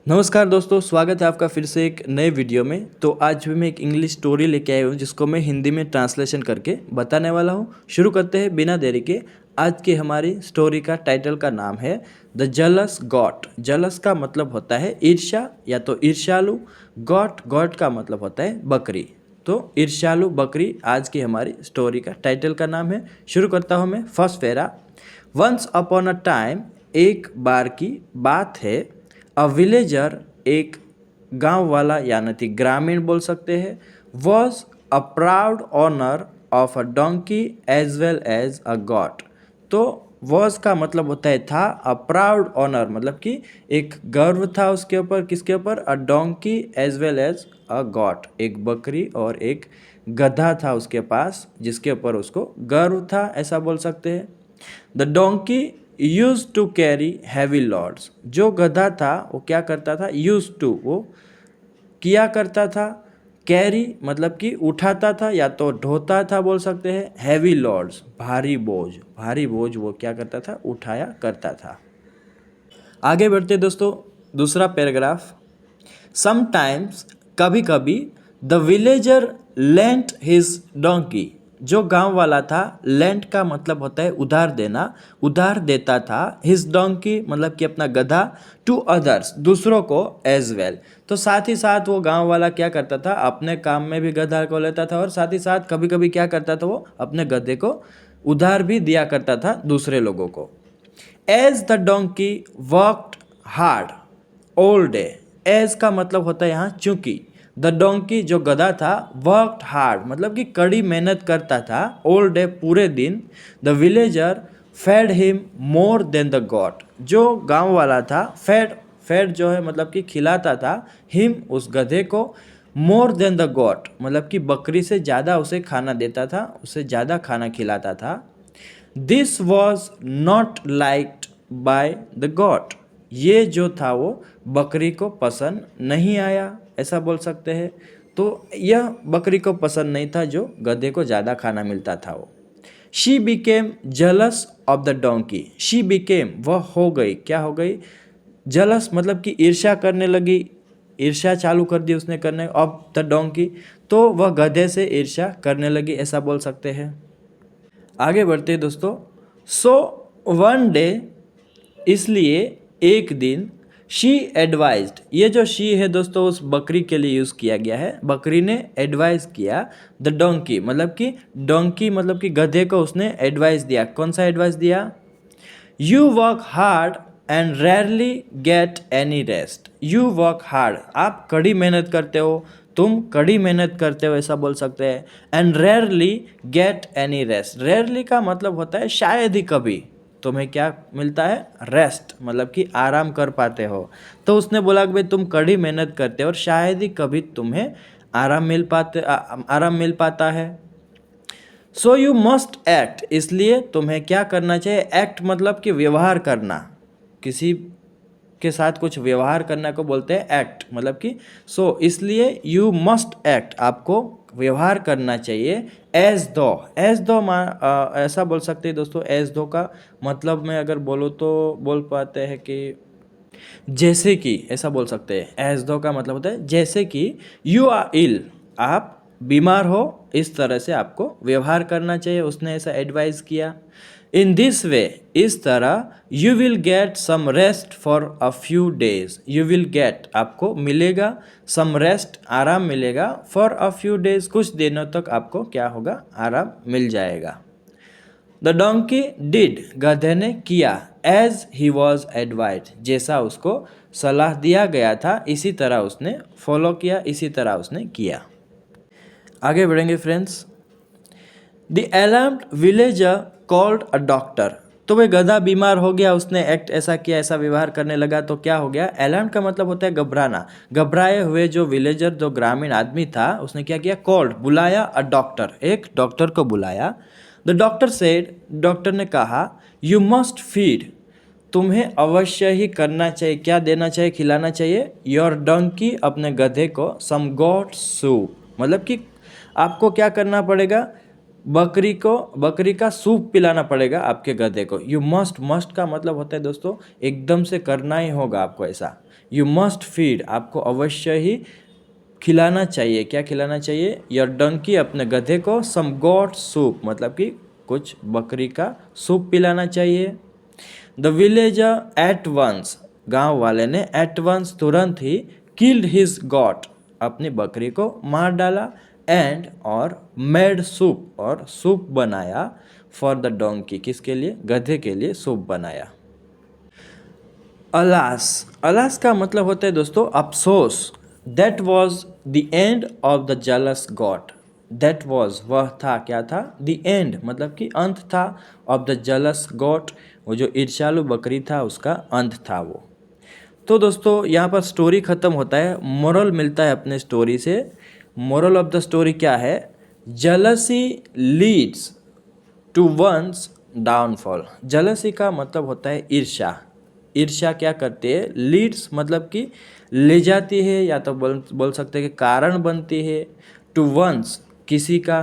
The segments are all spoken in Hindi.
नमस्कार दोस्तों, स्वागत है आपका फिर से एक नए वीडियो में। तो आज भी मैं एक इंग्लिश स्टोरी लेके आया हूँ जिसको मैं हिंदी में ट्रांसलेशन करके बताने वाला हूँ। शुरू करते हैं बिना देरी के। आज की हमारी स्टोरी का टाइटल का नाम है द जलस गॉट। जलस का मतलब होता है ईर्ष्या या तो ईर्ष्यालु। गॉट गॉट का मतलब होता है बकरी। तो ईर्ष्यालु बकरी आज की हमारी स्टोरी का टाइटल का नाम है। शुरू करता हूँ मैं। फर्स्ट फेरा। वंस अपॉन अ टाइम, एक बार की बात है। अ विलेजर, एक गांव वाला यानी कि ग्रामीण बोल सकते हैं, was a proud owner of a donkey as well as a god. तो वॉज का मतलब होता है था, अ प्राउड ऑनर मतलब कि एक गर्व था उसके ऊपर, किसके ऊपर, a donkey as well as a god, एक बकरी और एक गधा था उसके पास जिसके ऊपर उसको गर्व था, ऐसा बोल सकते हैं। The donkey use to carry heavy loads. जो गधा था वो क्या करता था, यूज टू वो किया करता था, कैरी मतलब कि उठाता था या तो ढोता था बोल सकते हैं, हैवी लॉड्स भारी बोझ, भारी बोझ वो क्या करता था, उठाया करता था। आगे बढ़ते दोस्तों, दूसरा पैराग्राफ। समटाइम्स, कभी कभी, the villager lent his donkey. जो गांव वाला था, लेंट का मतलब होता है उधार देना, उधार देता था। हिज डोंकी मतलब कि अपना गधा, टू अदर्स दूसरों को, एज वेल। तो साथ ही साथ वो गांव वाला क्या करता था, अपने काम में भी गधा को लेता था और साथ ही साथ कभी कभी क्या करता था, वो अपने गधे को उधार भी दिया करता था दूसरे लोगों को। As the donkey worked hard all day. As का मतलब होता है यहाँ चूंकि। द डोंकी जो गधा था, वर्कड हार्ड मतलब कि कड़ी मेहनत करता था, ऑल डे पूरे दिन। The villager fed him more than the god. जो गांव वाला था, फेड, फेड जो है मतलब कि खिलाता था, हिम उस गधे को, मोर देन द गॉड मतलब कि बकरी से ज़्यादा उसे खाना देता था, उसे ज़्यादा खाना खिलाता था। This was not liked by the God. ये जो था वो बकरी को पसंद नहीं आया, ऐसा बोल सकते हैं। तो यह बकरी को पसंद नहीं था जो गधे को ज़्यादा खाना मिलता था वो। She became jealous of the donkey. She became वह हो गई, क्या हो गई, जलस मतलब कि ईर्ष्या करने लगी, ईर्ष्या चालू कर दी उसने करने, ऑफ द डोंकी। तो वह गधे से ईर्ष्या करने लगी, ऐसा बोल सकते हैं। आगे बढ़ते हैं दोस्तों। सो वन डे, इसलिए एक दिन, शी एडवाइज्ड। ये जो शी है दोस्तों उस बकरी के लिए यूज़ किया गया है। बकरी ने एडवाइस किया द डोंकी मतलब कि, डोंकी मतलब कि गधे को उसने एडवाइस दिया। कौन सा एडवाइस दिया, you work hard and rarely get any rest. You work hard, आप कड़ी मेहनत करते हो, तुम कड़ी मेहनत करते हो, ऐसा बोल सकते हैं। And rarely get any rest. Rarely का मतलब होता है शायद ही कभी तुम्हें क्या मिलता है, रेस्ट मतलब कि आराम कर पाते हो। तो उसने बोला कि भाई तुम कड़ी मेहनत करते हो और शायद ही कभी तुम्हें आराम मिल पाता है। सो यू मस्ट एक्ट, इसलिए तुम्हें क्या करना चाहिए, एक्ट मतलब कि व्यवहार करना, किसी के साथ कुछ व्यवहार करना को बोलते हैं एक्ट मतलब कि। सो इसलिए यू मस्ट एक्ट, आपको व्यवहार करना चाहिए, एज दो। एज दो ऐसा बोल सकते हैं दोस्तों। एज दो का मतलब मैं अगर बोलूँ तो बोल पाते हैं कि जैसे कि, ऐसा बोल सकते हैं। एज दो का मतलब होता है जैसे कि, यू आर इल, आप बीमार हो, इस तरह से आपको व्यवहार करना चाहिए, उसने ऐसा एडवाइस किया। इन दिस वे, इस तरह, you will get some rest for a few days. You will get आपको मिलेगा, सम रेस्ट आराम मिलेगा, फॉर अ फ्यू डेज कुछ दिनों तक आपको क्या होगा, आराम मिल जाएगा। द डोंकी डिड, गधे ने किया, एज ही वॉज एडवाइज, जैसा उसको सलाह दिया गया था इसी तरह उसने फॉलो किया, इसी तरह उसने किया। आगे बढ़ेंगे friends. The alarmed villager called a doctor. तो वह गधा बीमार हो गया, उसने एक्ट ऐसा किया, ऐसा व्यवहार करने लगा, तो क्या हो गया, अलार्म का मतलब होता है घबराना। घबराए हुए जो विलेजर, जो ग्रामीण आदमी था, उसने क्या किया, कॉल्ड बुलाया, अ डॉक्टर, एक डॉक्टर को बुलाया। द डॉक्टर सेड, डॉक्टर ने कहा, यू मस्ट फीड, तुम्हें अवश्य ही करना चाहिए, क्या देना चाहिए, खिलाना चाहिए, योर डंकी, अपने गधे को, सम गॉट सूप मतलब कि आपको क्या करना पड़ेगा, बकरी का सूप पिलाना पड़ेगा आपके गधे को। यू मस्ट, मस्ट का मतलब होता है दोस्तों एकदम से करना ही होगा आपको ऐसा। यू मस्ट फीड, आपको अवश्य ही खिलाना चाहिए। क्या खिलाना चाहिए? योर डंकी, अपने गधे को, सम गॉट सूप, मतलब कि कुछ बकरी का सूप पिलाना चाहिए। द विलेजर एट वंस, गांव वाले ने एट वंस, तुरंत ही, किल्ड हिज गॉट, अपनी बकरी को मार डाला, एंड, और मेड सूप, और सूप बनाया, फॉर द डोंकी, किसके लिए? गधे के लिए सूप बनाया। अलास, अलास का मतलब होता है दोस्तों अफसोस। That was the end of the jealous God, that was, वह था, क्या था? द एंड मतलब कि अंत था, ऑफ द जेलस गॉड, वो जो ईर्ष्यालु बकरी था उसका अंत था वो। तो दोस्तों यहाँ पर स्टोरी ख़त्म होता है, मोरल मिलता है अपने स्टोरी से। मोरल ऑफ द स्टोरी क्या है? Jealousy leads to one's downfall. Jealousy का मतलब होता है ईर्ष्या। ईर्ष्या क्या करती है? लीड्स मतलब कि ले जाती है, या तो बोल सकते हैं कि कारण बनती है, टू वंस, किसी का,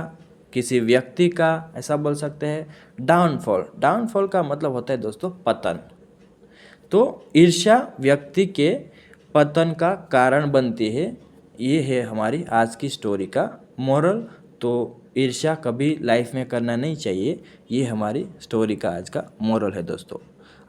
किसी व्यक्ति का, ऐसा बोल सकते हैं। डाउनफॉल, डाउनफॉल का मतलब होता है दोस्तों पतन। तो ईर्ष्या व्यक्ति के पतन का कारण बनती है। ये है हमारी आज की स्टोरी का मोरल। तो ईर्ष्या कभी लाइफ में करना नहीं चाहिए, ये हमारी स्टोरी का आज का मोरल है दोस्तों।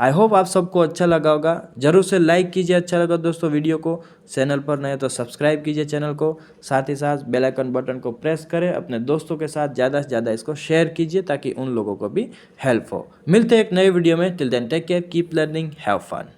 आई होप आप सबको अच्छा लगा होगा। जरूर से लाइक कीजिए अच्छा लगा दोस्तों वीडियो को। चैनल पर नए तो सब्सक्राइब कीजिए चैनल को, साथ ही साथ बेल आइकन बटन को प्रेस करें। अपने दोस्तों के साथ ज़्यादा से ज़्यादा इसको शेयर कीजिए ताकि उन लोगों को भी हेल्प हो। मिलते हैं एक नए वीडियो में। Till then take care, keep learning, have fun.